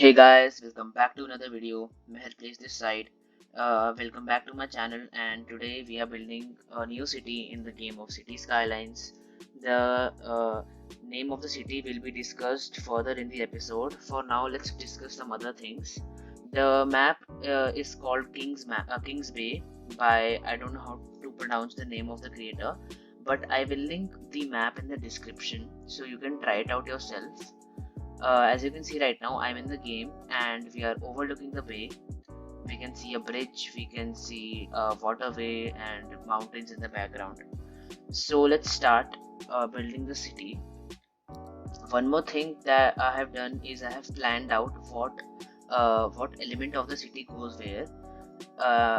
Hey guys, welcome back to another video. Meher plays this side. Welcome back to my channel, and today we are building a new city in the game of City Skylines. The name of the city will be discussed further in the episode. For now, let's discuss some other things. The map is called King's Bay by, I don't know how to pronounce the name of the creator, but I will link the map in the description so you can try it out yourself. As you can see right now, I'm in the game and we are overlooking the bay. We can see a bridge, we can see a waterway and mountains in the background. So let's start building the city. One more thing that I have done is I have planned out what element of the city goes where.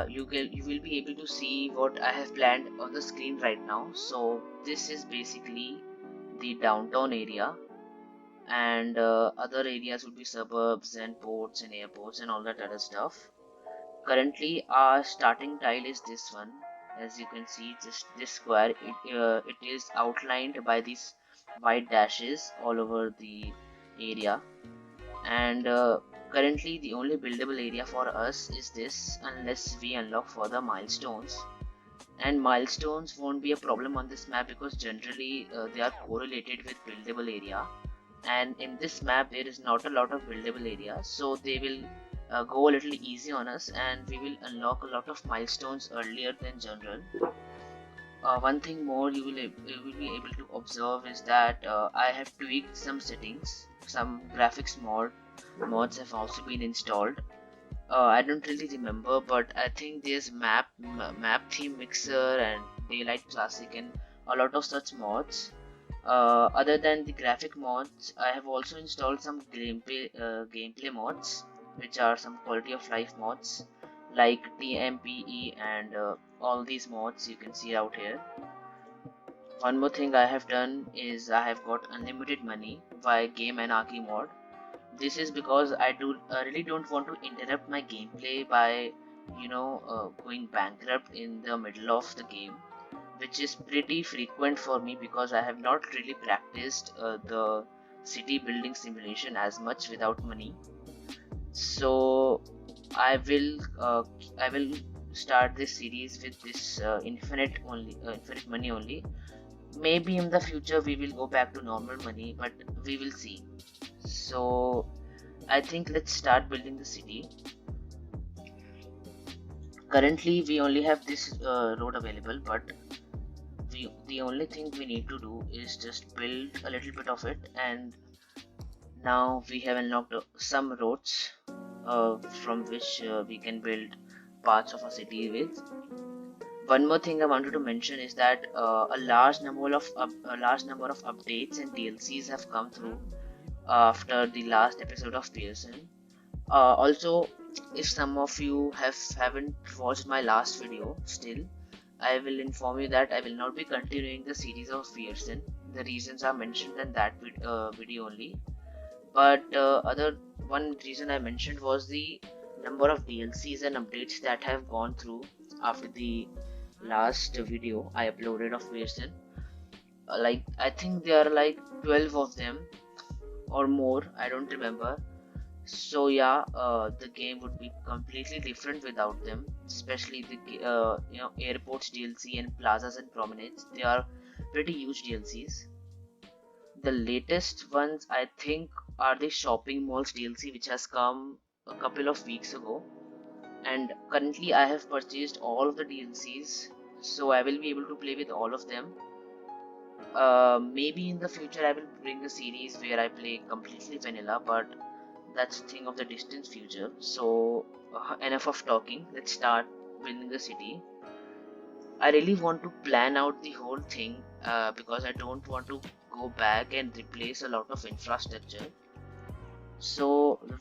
You will be able to see what I have planned on the screen right now. So this is basically the downtown area, and other areas would be suburbs and ports and airports and all that other stuff. Currently, our starting tile is this one. As you can see, just this square, it is outlined by these white dashes all over the area. And currently, the only buildable area for us is this, unless we unlock further milestones. And milestones won't be a problem on this map because generally they are correlated with buildable area, and in this map there is not a lot of buildable area, so they will go a little easy on us and we will unlock a lot of milestones earlier than general. One thing more you will be able to observe is that I have tweaked some settings. Some graphics mods have also been installed. I don't really remember, but I think there's map theme mixer and daylight classic and a lot of such mods. Other than the graphic mods, I have also installed some gameplay mods, which are some quality of life mods like TMPE and all these mods you can see out here. One more thing I have done is I have got unlimited money via Game Anarchy mod. This is because I really don't want to interrupt my gameplay by going bankrupt in the middle of the game, which is pretty frequent for me because I have not really practiced the city building simulation as much without money. So I will start this series with this infinite money only. Maybe in the future we will go back to normal money, but we will see. So I think let's start building the city. Currently we only have this road available, but the only thing we need to do is just build a little bit of it, and now we have unlocked some roads from which we can build parts of a city with. One more thing I wanted to mention is that a large number of updates and DLCs have come through after the last episode of Pearson. Also, if some of you haven't watched my last video still, I will inform you that I will not be continuing the series of Pearson. The reasons are mentioned in that video only. But other one reason I mentioned was the number of DLCs and updates that have gone through after the last video I uploaded of Pearson. Like I think there are like 12 of them or more. I don't remember. So yeah, the game would be completely different without them, especially the airports DLC and plazas and promenades. They are pretty huge DLCs. The latest ones I think are the shopping malls DLC, which has come a couple of weeks ago, and currently I have purchased all of the DLCs, so I will be able to play with all of them. Maybe in the future I will bring a series where I play completely vanilla, but that's a thing of the distant future. So enough of talking, let's start building the city. I really want to plan out the whole thing because I don't want to go back and replace a lot of infrastructure. So the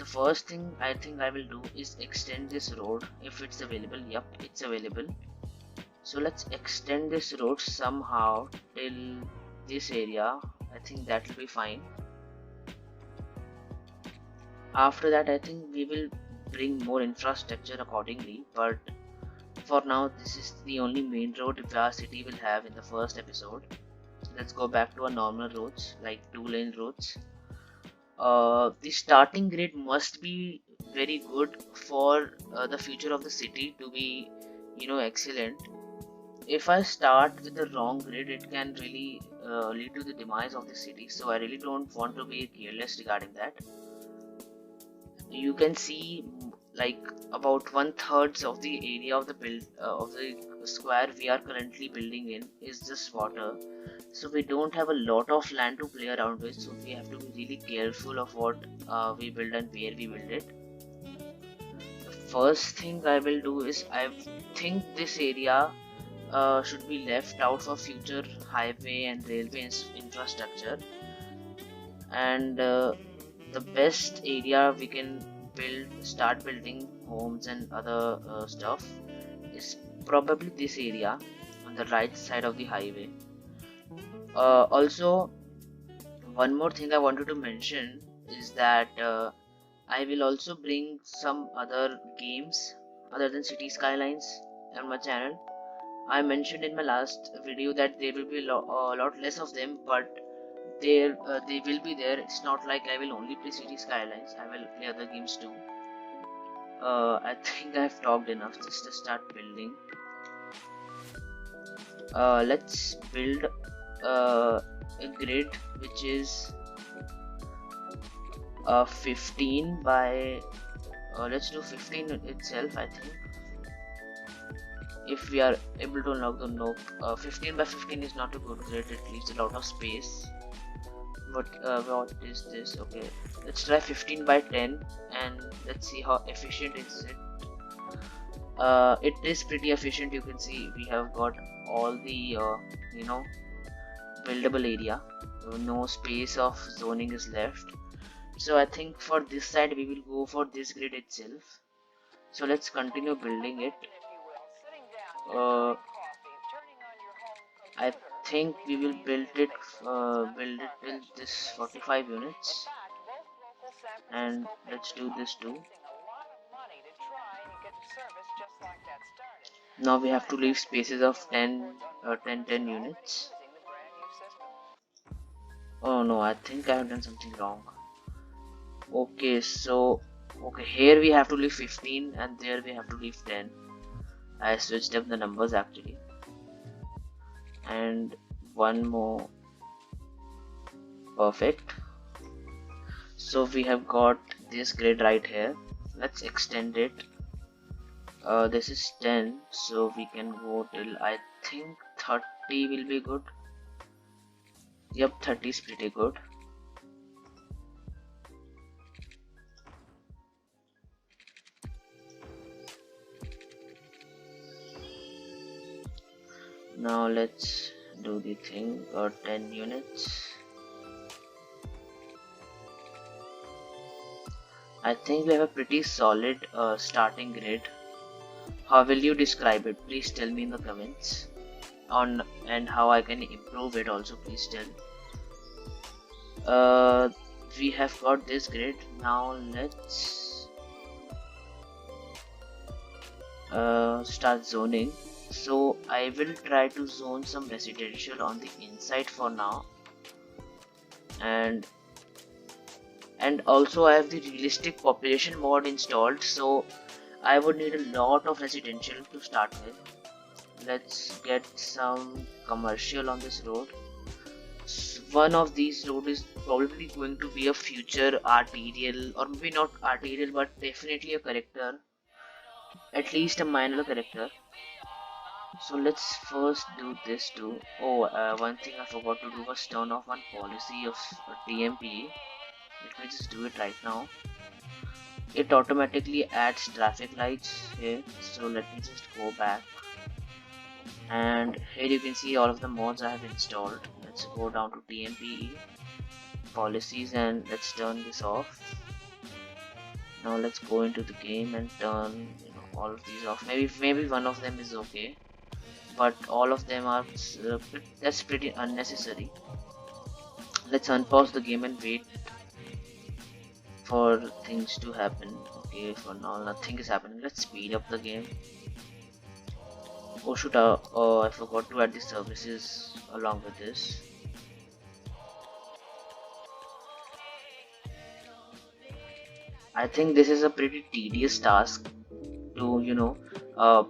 first thing I think I will do is extend this road if it's available. Yep, it's available. So let's extend this road somehow till this area. I think that will be fine. After that, I think we will bring more infrastructure accordingly, but for now this is the only main road our city will have in the first episode. Let's go back to our normal roads like 2-lane roads. The starting grade must be very good for the future of the city to be, excellent. If I start with the wrong grade, it can really lead to the demise of the city. So I really don't want to be careless regarding that. You can see like about 1/3 of the area of the build of the square we are currently building in is just water. So we don't have a lot of land to play around with. So we have to be really careful of what we build and where we build it. The first thing I will do is I think this area should be left out for future highway and railway infrastructure, and the best area we can start building homes and other stuff is probably this area on the right side of the highway. Also, one more thing I wanted to mention is that I will also bring some other games other than City Skylines on my channel. I mentioned in my last video that there will be a lot less of them, but they will be there. It's not like I will only play City Skylines. I will play other games too. I think I've talked enough. Just to start building. Let's build a grid which is 15 by. Let's do 15 itself. I think if we are able to unlock the nope, 15 by 15 is not a good grid. It leaves a lot of space. But what is this? Okay, let's try 15 by 10 and let's see how efficient is it. It is pretty efficient. You can see we have got all the buildable area. No space of zoning is left. So I think for this side we will go for this grid itself. So let's continue building it. I think we will build it till this 45 units, and let's do this too. Now we have to leave spaces of 10 units. Oh no, I think I have done something wrong. Okay, so here we have to leave 15 and there we have to leave 10. I switched up the numbers actually. And one more. Perfect. So we have got this grid right here. Let's extend it. This is 10, so we can go till I think 30 will be good. Yep, 30 is pretty good. Now let's do the thing, 10 units. I think we have a pretty solid starting grid. How will you describe it? Please tell me in the comments. And how I can improve it also, please tell. We have got this grid. Now let's start zoning. So I will try to zone some residential on the inside for now, and also I have the realistic population mod installed, so I would need a lot of residential to start with. Let's get some commercial on this road. One of these roads is probably going to be a future arterial, or maybe not arterial, but definitely a character, at least a minor character. So let's first do this too. Oh, one thing I forgot to do was turn off one policy of TMP. Let me just do it right now. It automatically adds traffic lights here, so let me just go back, and here you can see all of the mods I have installed. Let's go down to TMPE policies and let's turn this off. Now let's go into the game and turn all of these off. Maybe one of them is okay, but all of them are that's pretty unnecessary. Let's unpause the game and wait for things to happen. Okay, for now nothing is happening. Let's speed up the game. Oh shoot, I forgot to add the services along with this. I think this is a pretty tedious task to, uh,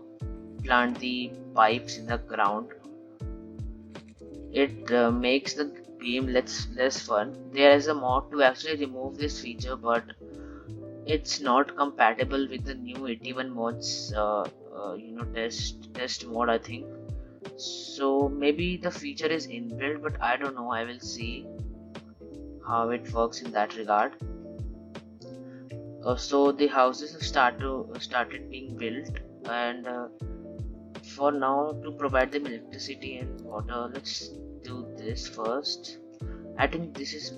plant the pipes in the ground. It makes the game less fun. There is a mod to actually remove this feature, but it's not compatible with the new 81 mods. Test mod, I think. So maybe the feature is inbuilt, but I don't know. I will see how it works in that regard. So the houses have started being built, and for now, to provide them electricity and water, let's do this first. I think this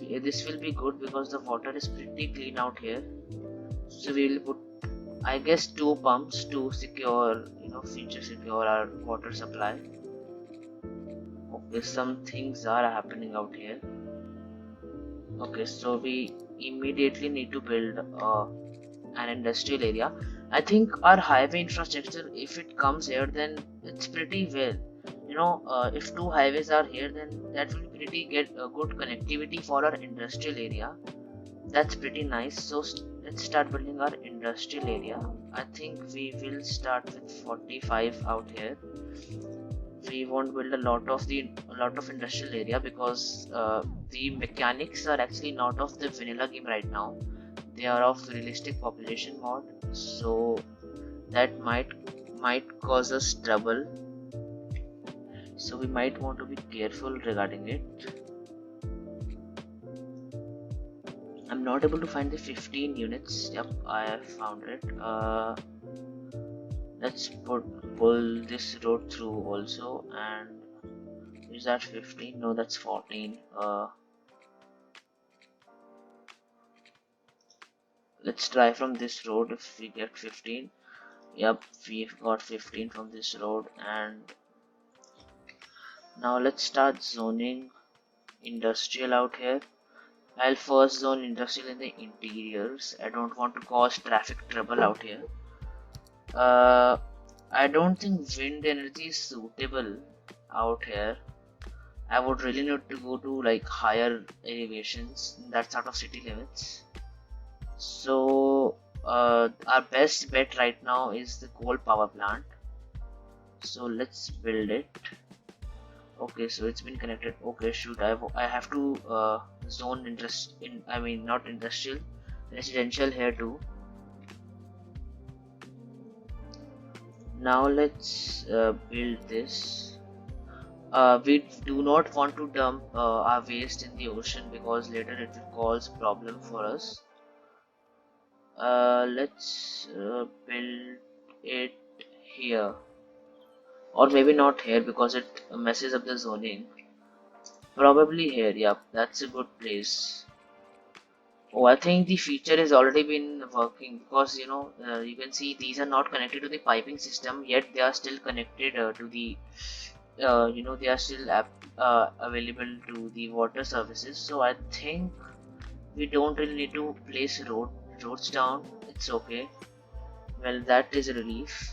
will be good because the water is pretty clean out here. So we will put, I guess, two pumps to secure, future secure our water supply. Okay, some things are happening out here. Okay, so we immediately need to build an industrial area. I think our highway infrastructure, if it comes here, then it's pretty well. If two highways are here, then that will pretty get a good connectivity for our industrial area. That's pretty nice. So let's start building our industrial area. I think we will start with 45 out here. We won't build a lot of industrial area because the mechanics are actually not of the vanilla game right now. They are of realistic population mod, so that might cause us trouble. So we might want to be careful regarding it. I'm not able to find the 15 units. Yep, I have found it. Let's pull this road through also. And is that 15? No, that's 14. Let's try from this road if we get 15. Yep, we've got 15 from this road. And now let's start zoning industrial out here. I'll first zone industrial in the interiors. I don't want to cause traffic trouble out here. I don't think wind energy is suitable out here. I would really need to go to like higher elevations. That's out of city limits. So our best bet right now is the coal power plant. So let's build it. Okay, so it's been connected. Okay, shoot, I have to zone interest in, I mean, not industrial, residential here too. Now let's build this. We do not want to dump our waste in the ocean because later it will cause problem for us. Let's build it here, or maybe not here because it messes up the zoning. Probably here. Yep, that's a good place. Oh, I think the feature has already been working because you can see these are not connected to the piping system yet. They are still connected to the they are still available to the water services. So I think we don't really need to place roads down. It's okay. Well, that is a relief.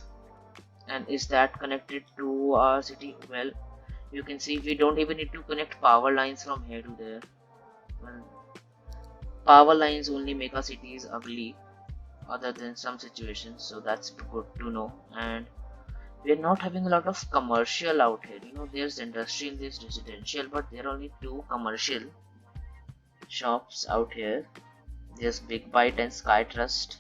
And is that connected to our city? Well, you can see we don't even need to connect power lines from here to there. Well, power lines only make our cities ugly other than some situations, so that's good to know. And we're not having a lot of commercial out here. There's industrial, there's residential, but there are only two commercial shops out here. There's Big Bite and Sky Trust.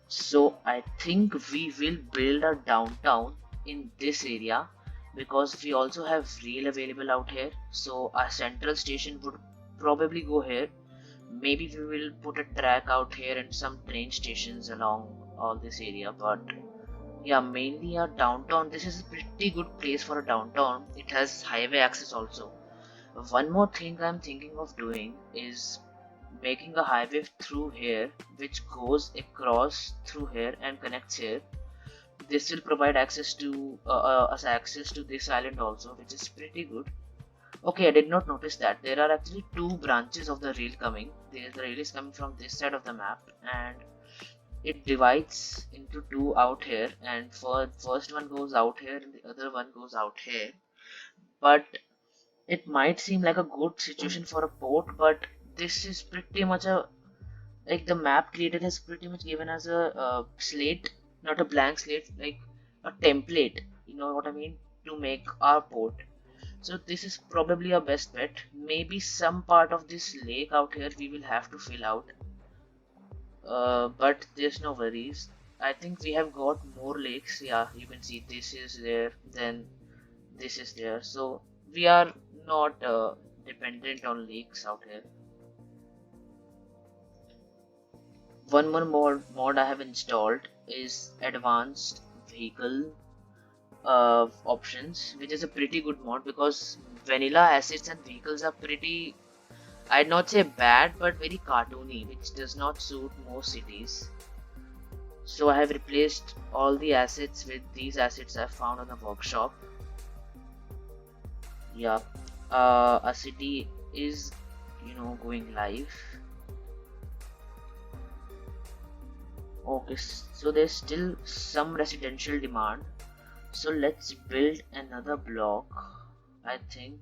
So I think we will build a downtown in this area because we also have rail available out here. So our central station would probably go here. Maybe we will put a track out here and some train stations along all this area. But yeah, mainly our downtown. This is a pretty good place for a downtown. It has highway access also. One more thing I'm thinking of doing is making a highway through here which goes across through here and connects here. This will provide access to us access to this island also, which is pretty good. Okay, I did not notice that there are actually two branches of the rail coming. The rail is coming from this side of the map and it divides into two out here, and for first one goes out here and the other one goes out here. But It might seem like a good situation for a port, but this is pretty much a like the map creator has pretty much given us a, slate, not a blank slate, like a template, you know what I mean, to make our port. So this is probably our best bet. Maybe some part of this lake out here we will have to fill out, but there's no worries. I think we have got more lakes. Yeah, you can see this is there, then this is there. So we are not dependent on lakes out here. One more mod I have installed is advanced vehicle options, which is a pretty good mod because vanilla assets and vehicles are pretty, I'd not say bad, but very cartoony, which does not suit most cities. So I have replaced all the assets with these assets I found on the workshop. Yeah, a city is, going live. Okay, so there's still some residential demand. So let's build another block, I think.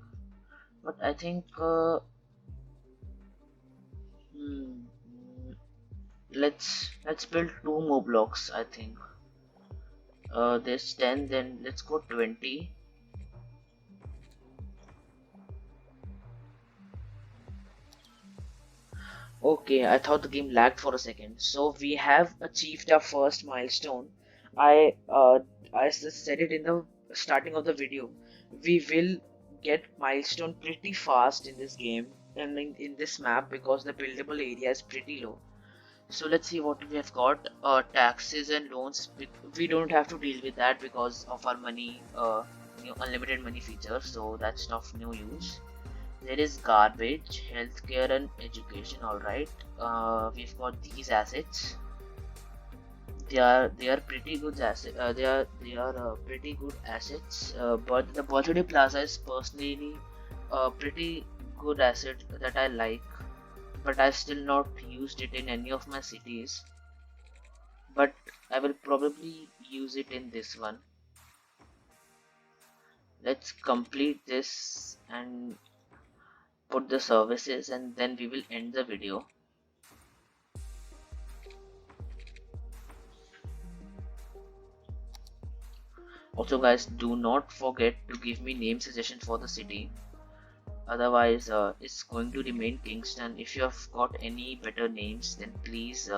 But I think hmm, let's build two more blocks. I think there's 10, then let's go 20. Okay, I thought the game lagged for a second. So we have achieved our first milestone. I said it in the starting of the video. We will get milestone pretty fast in this game and in this map because the buildable area is pretty low. So let's see what we have got. Taxes and loans. We don't have to deal with that because of our money, unlimited money feature. So that's of no use. There is garbage, healthcare, and education. All right. We've got these assets. They are pretty good asset. They are pretty good assets. But the birthday plaza is personally a pretty good asset that I like. But I still not used it in any of my cities. But I will probably use it in this one. Let's complete this and put the services, and then we will end the video. Also guys, do not forget to give me name suggestion for the city, otherwise it's going to remain Kingston. If you have got any better names, then please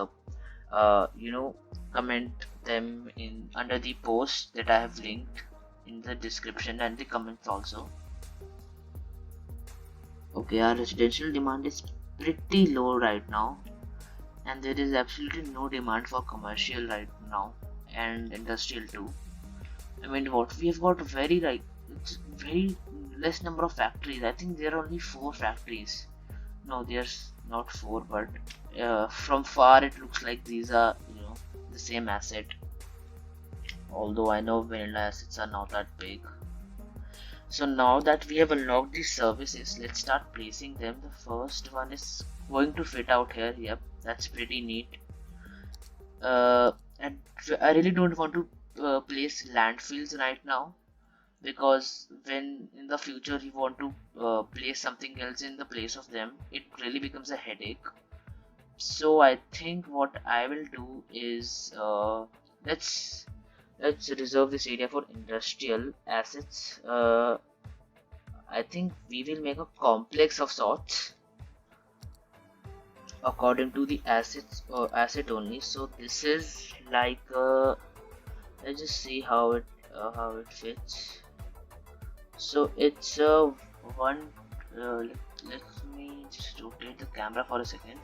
comment them in under the post that I have linked in the description and the comments also. Okay, our residential demand is pretty low right now, and there is absolutely no demand for commercial right now, and industrial too. I mean, what we have got very like it's very less number of factories. I think there are only 4 factories. No, there's not 4, but from far it looks like these are the same asset. Although I know vanilla assets are not that big. So now that we have unlocked these services, let's start placing them. The first one is going to fit out here. Yep, that's pretty neat. And I really don't want to place landfills right now, because when in the future you want to place something else in the place of them, it really becomes a headache. So I think what I will do is let's let's reserve this area for industrial assets. I think we will make a complex of sorts according to the asset only. So this is like let's just see how it fits. So it's a one. Let me just rotate the camera for a second.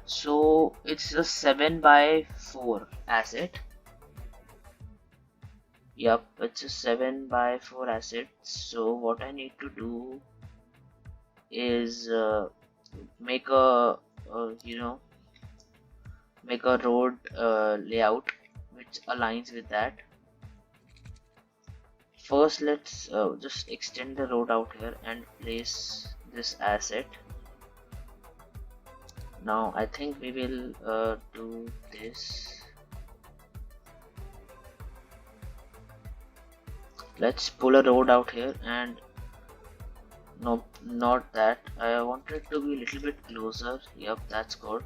So it's a 7 by 4 asset. Yep, it's a 7 by 4 asset. So what I need to do is make a make a road layout which aligns with that. First, let's just extend the road out here and place this asset. Now I think we will do this. Let's pull a road out here and Nope, not that. I wanted to be a little bit closer. Yep, that's good.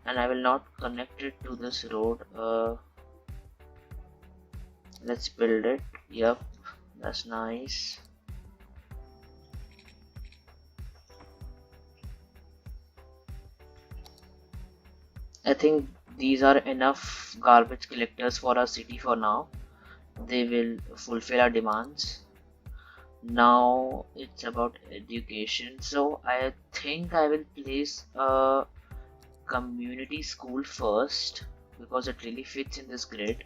And I will not connect it to this road. Let's build it. Yep, that's nice. I think these are enough garbage collectors for our city for now. They will fulfill our demands. Now it's about education. So I think I will place a community school first because it really fits in this grid.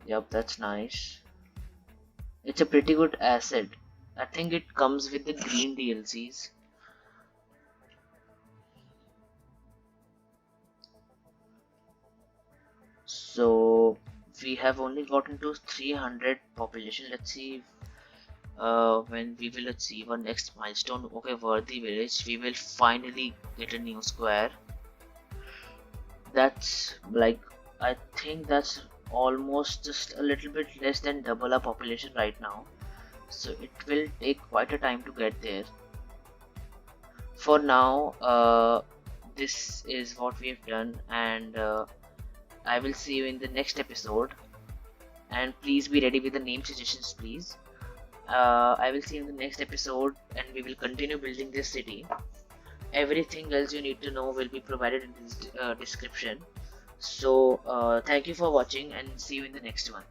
Yep, that's nice. It's a pretty good asset. I think it comes with the green DLCs. So we have only gotten to 300 population. Let's see when we will achieve our next milestone. Okay, Worthy Village. We will finally get a new square. That's like, I think that's almost just a little bit less than double our population right now. So it will take quite a time to get there. For now, this is what we have done, and I will see you in the next episode. And please be ready with the name suggestions, please. I will see you in the next episode, and we will continue building this city. Everything else you need to know will be provided in this description. So, thank you for watching, and see you in the next one.